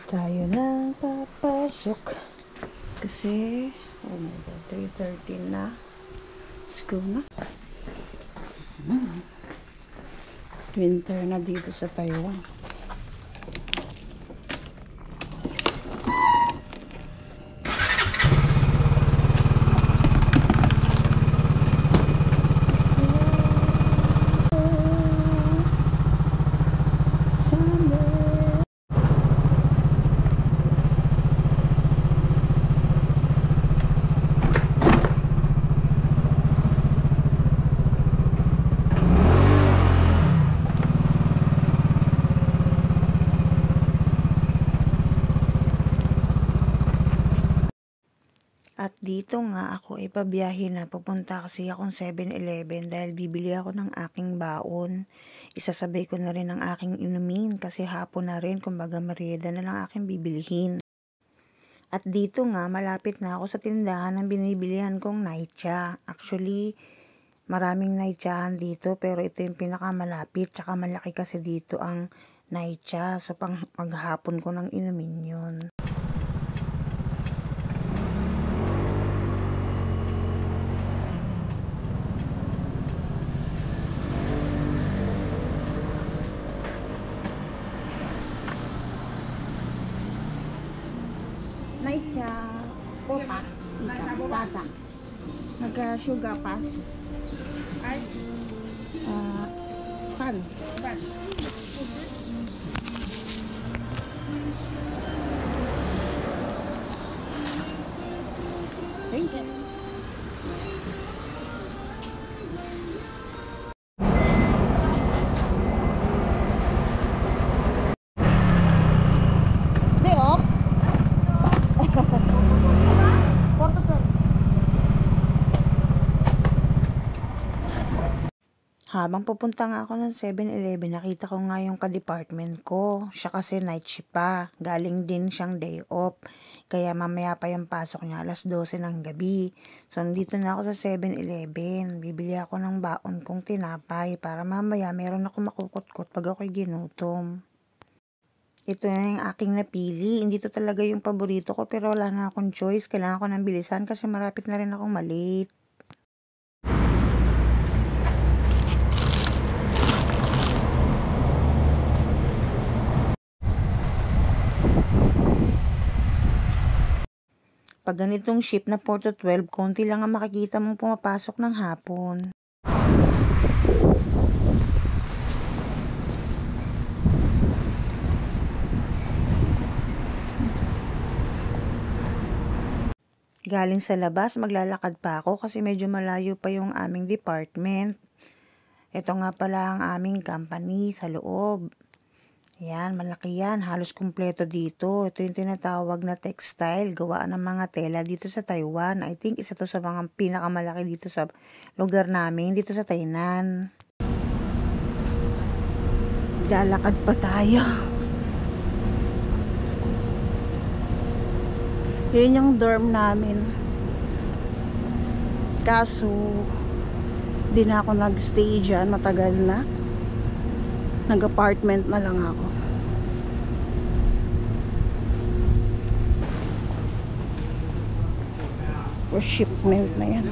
Tayo na papasok kasi oh my god, 3:30 na. Let's go na. Winter na dito sa Taiwan. At dito nga ako ipabiyahe na, pupunta kasi akong 7-Eleven dahil bibili ako ng aking baon. Isasabay ko na rin ang aking inumin kasi hapon na rin, kumbaga merienda na lang aking bibilihin. At dito nga malapit na ako sa tindahan ng binibilihan kong naicha. Actually, maraming naichahan dito pero ito yung pinakamalapit, tsaka malaki kasi dito ang naicha. So pang maghapon ko nang inumin yun. Naicha, popa, ika, tata. Nagka-sugar pass. Pan. Thank you. Day off? Habang pupunta nga ako ng 7-Eleven, nakita ko nga yung ka-department ko. Siya kasi night shift pa. Galing din siyang day off. Kaya mamaya pa yung pasok niya, 12:00 ng gabi. So, nandito na ako sa 7-Eleven. Bibili ako ng baon kong tinapay para mamaya meron ako makukutkot pag ako'y ginutom. Ito na yung aking napili. Hindi to talaga yung paborito ko pero wala na akong choice. Kailangan ko ng bilisan kasi marapit na rin akong malate. Pag ganitong shift na 4 to 12, konti lang ang makikita mong pumapasok ng hapon. Galing sa labas, maglalakad pa ako kasi medyo malayo pa yung aming department. Ito nga pala ang aming company sa loob. Yan, malaki yan. Halos kumpleto dito. Ito yung tinatawag na textile. Gawaan ng mga tela dito sa Taiwan. I think isa to sa mga pinakamalaki dito sa lugar namin, dito sa Tainan. Lalakad pa tayo. Yan yung dorm namin. Kaso, di na ako nag-stay dyan. Matagal na. Nag-apartment na lang ako. For shipment na yan.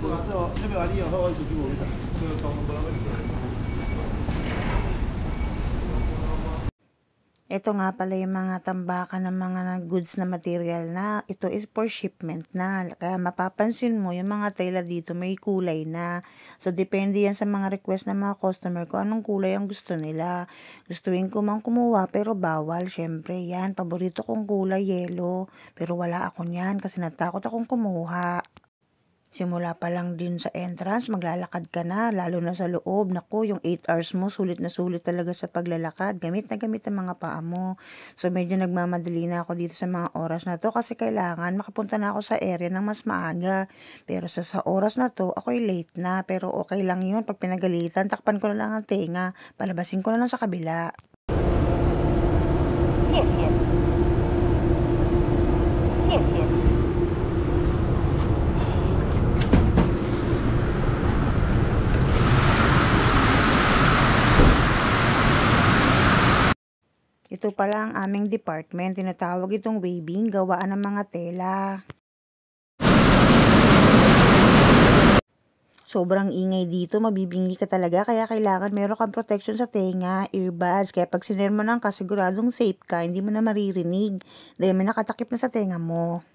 Ito nga pala yung mga tambakan ng mga goods na material na ito is for shipment na. Kaya mapapansin mo yung mga tela dito may kulay na. So depende yan sa mga request ng mga customer ko anong kulay ang gusto nila. Gustuin ko mang kumuha pero bawal. Syempre yan, paborito kong kulay yellow. Pero wala ako niyan kasi natakot akong kumuha. Simula pa lang din sa entrance, maglalakad ka na, lalo na sa loob. Naku, yung 8 hours mo, sulit na sulit talaga sa paglalakad. Gamit na gamit ang mga paa mo. So, medyo nagmamadali na ako dito sa mga oras na to kasi kailangan makapunta na ako sa area ng mas maaga. Pero sa oras na to, ako'y late na. Pero okay lang yun. Pag pinagalitan, takpan ko na lang ang tenga. Palabasin ko na lang sa kabila. Ito pala ang aming department. Tinatawag itong weaving, gawaan ng mga tela. Sobrang ingay dito, mabibingi ka talaga, kaya kailangan meron kang protection sa tenga, earbuds, kaya pag sinermonan ka, siguradong safe ka, hindi mo na maririnig, dahil may nakatakip na sa tenga mo.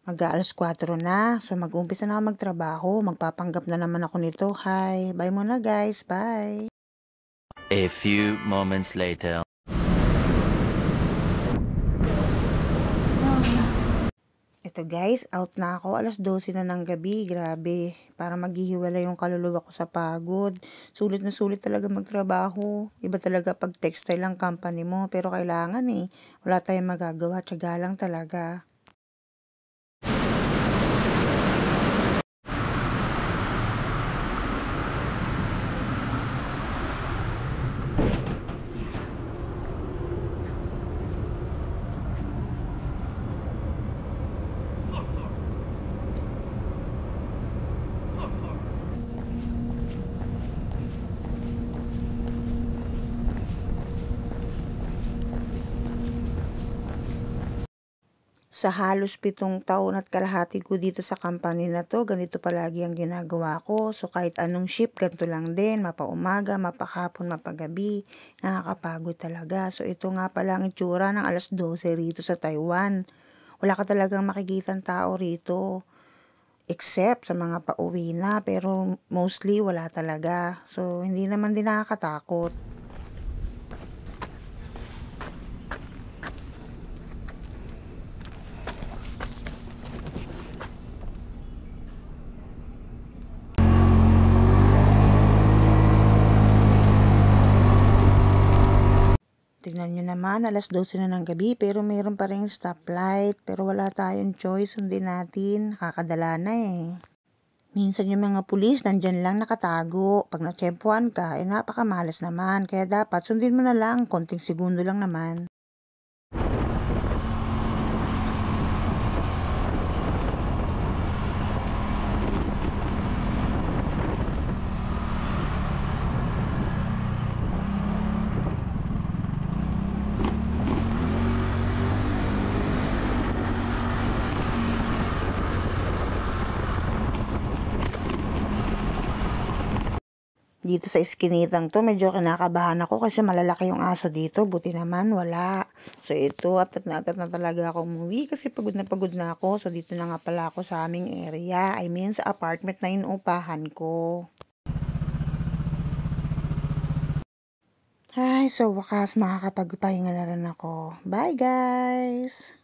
Mag-aalas 4 na, so mag-umpisa na ako magtrabaho, magpapanggap na naman ako nito. Hi, bye muna guys, bye! A few moments later. Ito guys, out na ako, alas 12 na ng gabi, grabe, para maghihiwala yung kaluluwa ko sa pagod. Sulit na sulit talaga magtrabaho, iba talaga pag textile ang company mo, pero kailangan wala tayong magagawa, tiyaga lang talaga. Sa halos 7 taon at kalahati ko dito sa company na to, ganito palagi ang ginagawa ko. So kahit anong shift, ganito lang din, mapaumaga, mapahapon, mapagabi, nakakapagod talaga. So ito nga pala ang itsura ng alas 12 rito sa Taiwan. Wala ka talagang makikitang tao rito. Except sa mga pauwi na, pero mostly wala talaga. So hindi naman din nakakatakot. Tingnan nyo naman, alas 12 na ng gabi, pero mayroon pa rin stoplight. Pero wala tayong choice, sundin natin. Kakadala na Minsan yung mga pulis, nandyan lang nakatago. Pag natsyempuan ka, napakamalas naman. Kaya dapat sundin mo na lang, konting segundo lang naman. Dito sa iskinitang to, medyo kinakabahan ako kasi malalaki yung aso dito. Buti naman, wala. So ito, atat na talaga ako umuwi kasi pagod na ako. So dito na nga pala ako sa aming area. I mean, sa apartment na inuupahan ko. Ay, so wakas makakapagpahinga na rin ako. Bye guys!